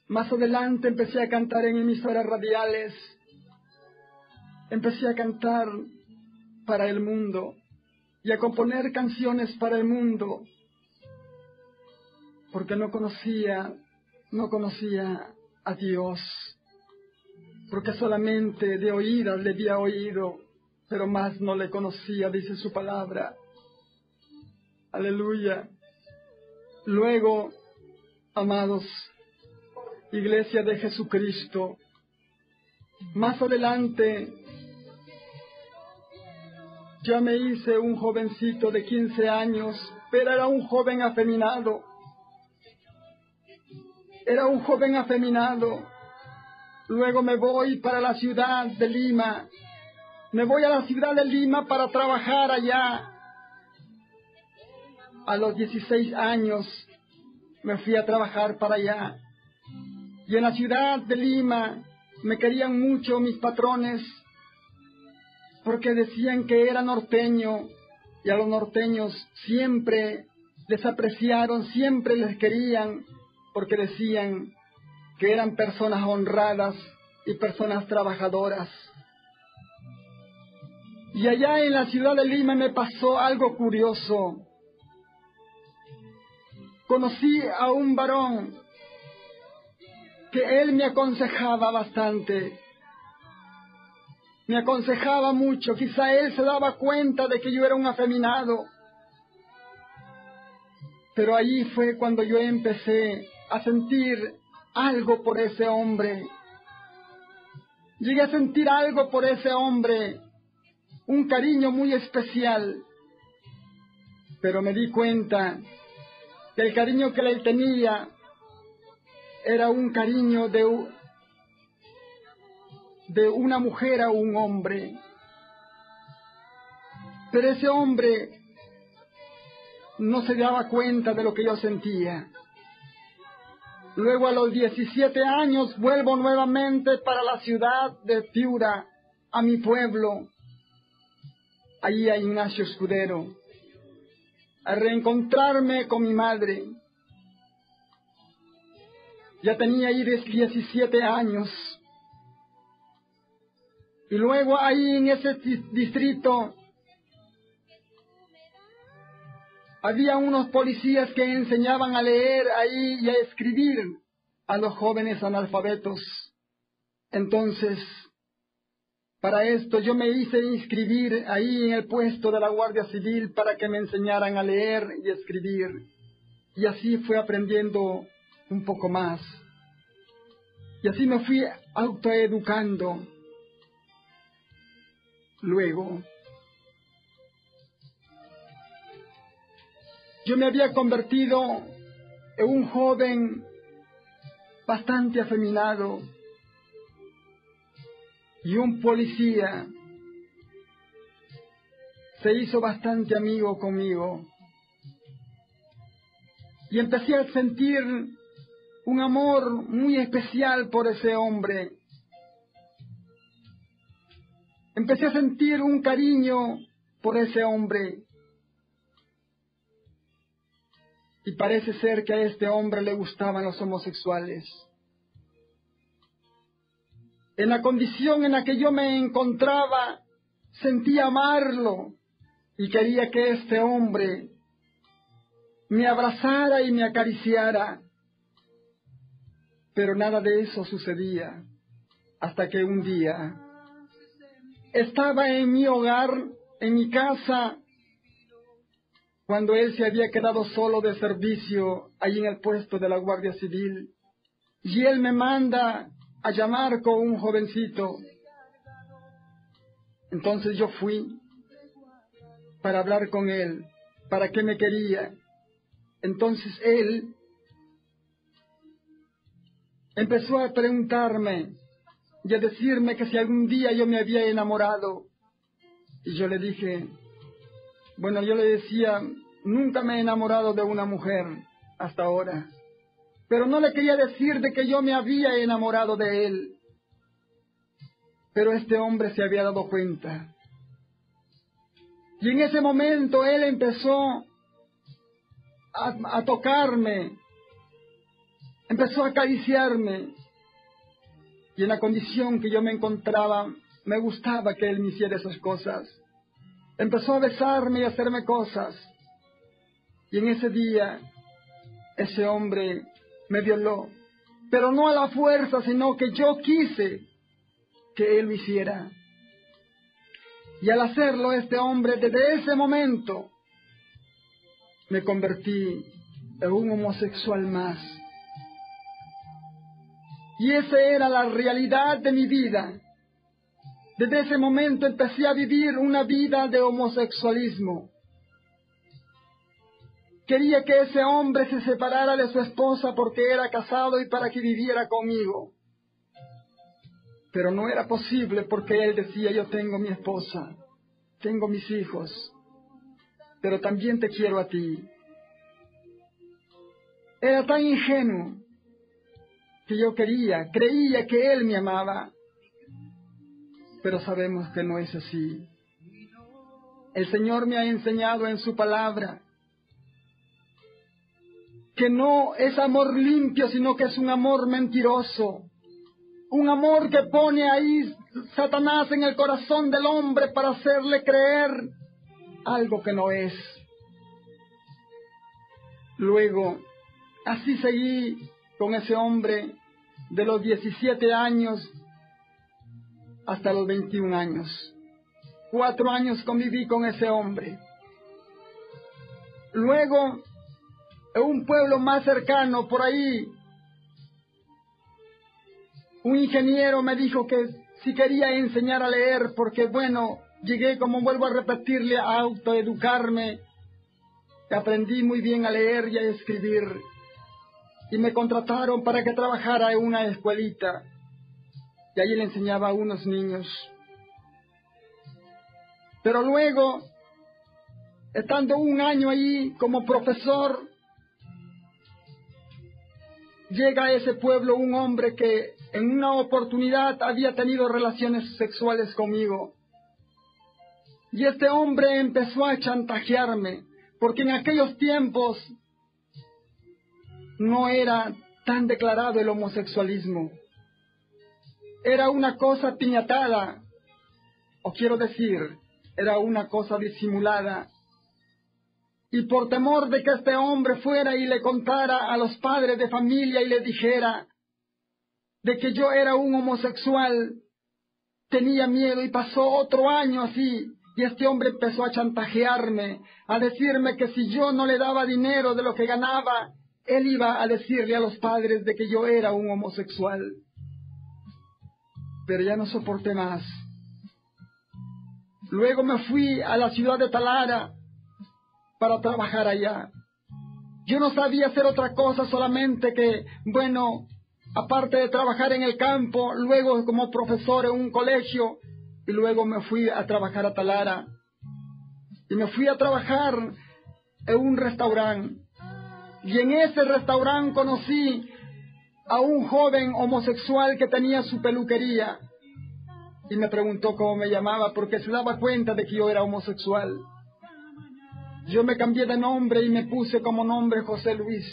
Más adelante empecé a cantar en emisoras radiales. Empecé a cantar para el mundo y a componer canciones para el mundo, porque no conocía a Dios, porque solamente de oídas le había oído, pero más no le conocía, dice su palabra. Aleluya. Luego, amados, Iglesia de Jesucristo, más adelante yo me hice un jovencito de 15 años, pero era un joven afeminado. Era un joven afeminado. Luego me voy para la ciudad de Lima. Me voy a la ciudad de Lima para trabajar allá. A los 16 años me fui a trabajar para allá. Y en la ciudad de Lima me querían mucho mis patrones, porque decían que era norteño, y a los norteños siempre les apreciaron, siempre les querían, porque decían que eran personas honradas y personas trabajadoras. Y allá en la ciudad de Lima me pasó algo curioso. Conocí a un varón que él me aconsejaba bastante. Me aconsejaba mucho. Quizá él se daba cuenta de que yo era un afeminado. Pero allí fue cuando yo empecé a sentir algo por ese hombre. Llegué a sentir algo por ese hombre, un cariño muy especial. Pero me di cuenta que el cariño que él tenía era un cariño de una mujer a un hombre. Pero ese hombre no se daba cuenta de lo que yo sentía. Luego a los 17 años vuelvo nuevamente para la ciudad de Piura, a mi pueblo, allí a Ignacio Escudero, a reencontrarme con mi madre. Ya tenía ahí 17 años. Y luego ahí en ese distrito había unos policías que enseñaban a leer ahí y a escribir a los jóvenes analfabetos. Entonces, para esto yo me hice inscribir ahí en el puesto de la Guardia Civil para que me enseñaran a leer y escribir. Y así fui aprendiendo un poco más. Y así me fui autoeducando. Luego, yo me había convertido en un joven bastante afeminado, y un policía se hizo bastante amigo conmigo, y empecé a sentir un amor muy especial por ese hombre. Empecé a sentir un cariño por ese hombre. Y parece ser que a este hombre le gustaban los homosexuales. En la condición en la que yo me encontraba, sentía amarlo y quería que este hombre me abrazara y me acariciara. Pero nada de eso sucedía, hasta que un día estaba en mi hogar, en mi casa, cuando él se había quedado solo de servicio ahí en el puesto de la Guardia Civil, y él me manda a llamar con un jovencito. Entonces yo fui para hablar con él, para qué me quería. Entonces él empezó a preguntarme y a decirme que si algún día yo me había enamorado. Y yo le dije, bueno, yo le decía, nunca me he enamorado de una mujer hasta ahora. Pero no le quería decir de que yo me había enamorado de él. Pero este hombre se había dado cuenta. Y en ese momento él empezó a tocarme, empezó a acariciarme, y en la condición que yo me encontraba, me gustaba que él me hiciera esas cosas. Empezó a besarme y a hacerme cosas, y en ese día, ese hombre me violó, pero no a la fuerza, sino que yo quise que él lo hiciera. Y al hacerlo, este hombre, desde ese momento, me convertí en un homosexual más. Y esa era la realidad de mi vida. Desde ese momento empecé a vivir una vida de homosexualismo. Quería que ese hombre se separara de su esposa porque era casado y para que viviera conmigo. Pero no era posible porque él decía, yo tengo mi esposa, tengo mis hijos, pero también te quiero a ti. Era tan ingenuo que yo creía que él me amaba, pero sabemos que no es así. El Señor me ha enseñado en su palabra que no es amor limpio, sino que es un amor mentiroso. Un amor que pone ahí Satanás en el corazón del hombre para hacerle creer algo que no es. Luego, así seguí con ese hombre de los 17 años hasta los 21 años. 4 años conviví con ese hombre. Luego, en un pueblo más cercano, por ahí, un ingeniero me dijo que si quería enseñar a leer, porque bueno, llegué, como vuelvo a repetirle, a autoeducarme, que aprendí muy bien a leer y a escribir, y me contrataron para que trabajara en una escuelita, y allí le enseñaba a unos niños. Pero luego, estando 1 año allí como profesor, llega a ese pueblo un hombre que en una oportunidad había tenido relaciones sexuales conmigo. Y este hombre empezó a chantajearme, porque en aquellos tiempos no era tan declarado el homosexualismo. Era una cosa piñatada, o quiero decir, era una cosa disimulada. Y por temor de que este hombre fuera y le contara a los padres de familia y le dijera de que yo era un homosexual, tenía miedo, y pasó otro año así, y este hombre empezó a chantajearme, a decirme que si yo no le daba dinero de lo que ganaba, él iba a decirle a los padres de que yo era un homosexual. Pero ya no soporté más. Luego me fui a la ciudad de Talara para trabajar allá. Yo no sabía hacer otra cosa, solamente que, bueno, aparte de trabajar en el campo, luego como profesor en un colegio, y luego me fui a trabajar a Talara. Y me fui a trabajar en un restaurante. Y en ese restaurante conocí a un joven homosexual que tenía su peluquería. Y me preguntó cómo me llamaba, porque se daba cuenta de que yo era homosexual. Yo me cambié de nombre y me puse como nombre José Luis.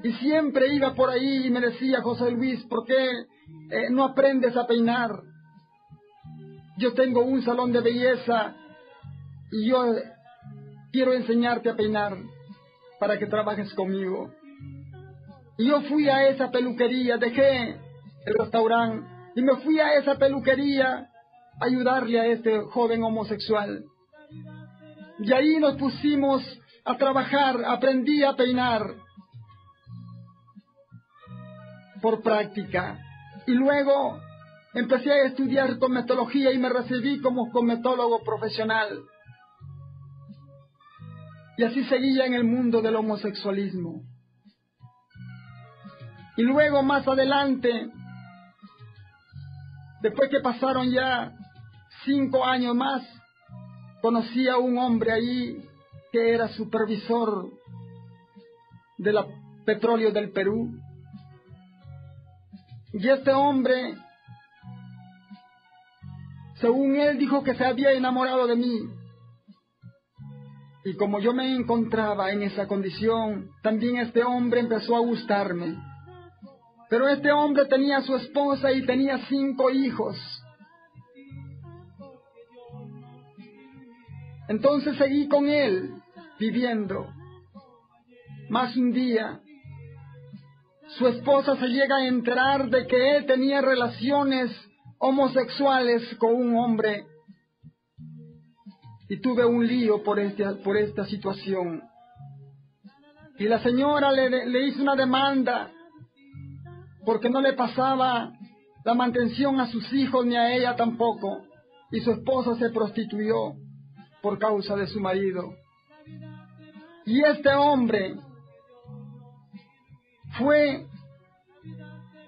Y siempre iba por ahí y me decía, José Luis, ¿por qué no aprendes a peinar? Yo tengo un salón de belleza y yo quiero enseñarte a peinar para que trabajes conmigo. Y yo fui a esa peluquería, dejé el restaurante y me fui a esa peluquería a ayudarle a este joven homosexual. Y ahí nos pusimos a trabajar, aprendí a peinar por práctica. Y luego empecé a estudiar cosmetología y me recibí como cosmetólogo profesional. Y así seguía en el mundo del homosexualismo. Y luego más adelante, después que pasaron ya 5 años más, conocí a un hombre ahí que era supervisor de la Petróleo del Perú. Y este hombre, según él, dijo que se había enamorado de mí. Y como yo me encontraba en esa condición, también este hombre empezó a gustarme. Pero este hombre tenía a su esposa y tenía 5 hijos. Entonces seguí con él, viviendo. Más un día, su esposa se llega a enterar de que él tenía relaciones homosexuales con un hombre. Y tuve un lío por esta situación. Y la señora le hizo una demanda porque no le pasaba la mantención a sus hijos ni a ella tampoco. Y su esposa se prostituyó por causa de su marido. Y este hombre fue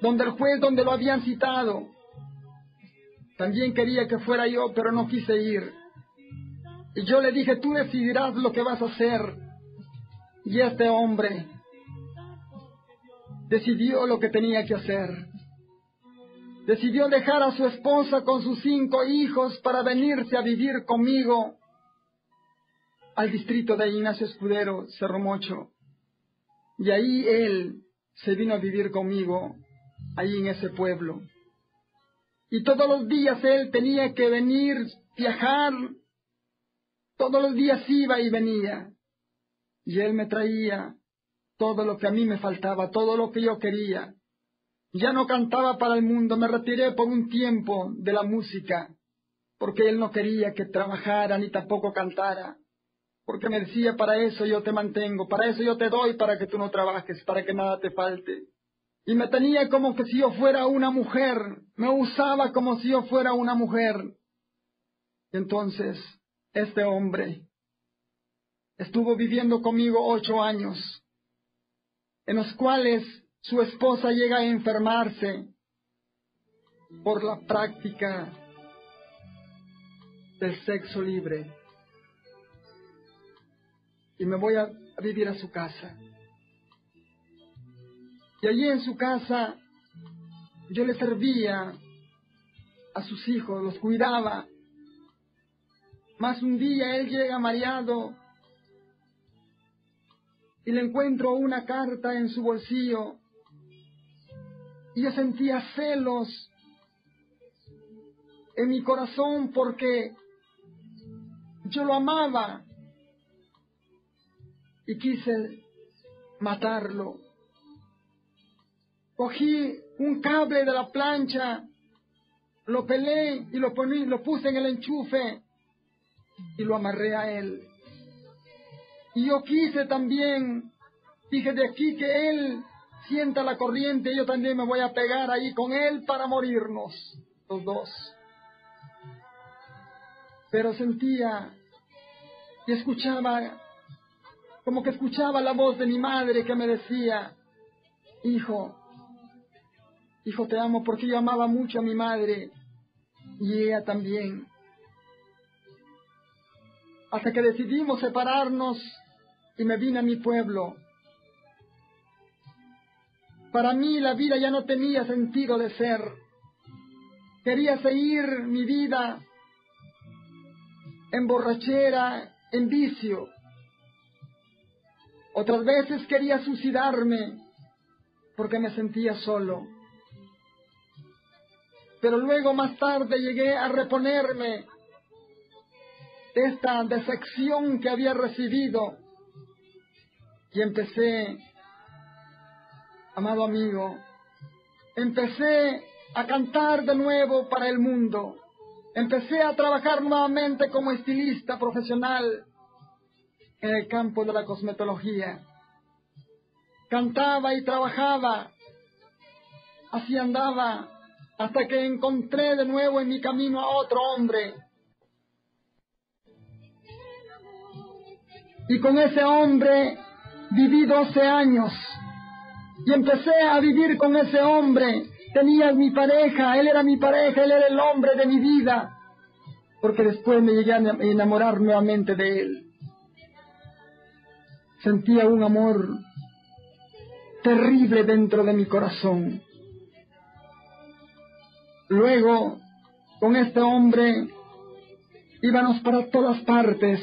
donde el juez donde lo habían citado. También quería que fuera yo, pero no quise ir. Y yo le dije, tú decidirás lo que vas a hacer. Y este hombre decidió lo que tenía que hacer. Decidió dejar a su esposa con sus 5 hijos para venirse a vivir conmigo al distrito de Ignacio Escudero, Cerro Mocho. Y ahí él se vino a vivir conmigo, ahí en ese pueblo. Y todos los días él tenía que venir, viajar. Todos los días iba y venía. Y él me traía todo lo que a mí me faltaba, todo lo que yo quería. Ya no cantaba para el mundo, me retiré por un tiempo de la música, porque él no quería que trabajara ni tampoco cantara. Porque me decía, para eso yo te mantengo, para eso yo te doy, para que tú no trabajes, para que nada te falte. Y me tenía como que si yo fuera una mujer, me usaba como si yo fuera una mujer. Y entonces, este hombre estuvo viviendo conmigo 8 años, en los cuales su esposa llega a enfermarse por la práctica del sexo libre. Y me voy a vivir a su casa. Y allí en su casa yo le servía a sus hijos, los cuidaba. Más un día él llega mareado y le encuentro una carta en su bolsillo. Y yo sentía celos en mi corazón porque yo lo amaba y quise matarlo. Cogí un cable de la plancha, lo pelé y lo puse en el enchufe y lo amarré a él. Y yo quise también, dije, de aquí que él sienta la corriente, yo también me voy a pegar ahí con él para morirnos, los dos. Pero sentía y escuchaba, como que escuchaba la voz de mi madre que me decía, hijo, te amo, porque yo amaba mucho a mi madre y ella también. Hasta que decidimos separarnos y me vine a mi pueblo. Para mí la vida ya no tenía sentido de ser. Quería seguir mi vida en borrachera, en vicio. Otras veces quería suicidarme porque me sentía solo. Pero luego más tarde llegué a reponerme de esta decepción que había recibido y empecé, amado amigo, empecé a cantar de nuevo para el mundo. Empecé a trabajar nuevamente como estilista profesional en el campo de la cosmetología. Cantaba y trabajaba, así andaba, hasta que encontré de nuevo en mi camino a otro hombre. Y con ese hombre viví 12 años. Y empecé a vivir con ese hombre. Tenía mi pareja, él era mi pareja, él era el hombre de mi vida. Porque después me llegué a enamorar nuevamente de él. Sentía un amor terrible dentro de mi corazón. Luego, con este hombre, íbamos para todas partes.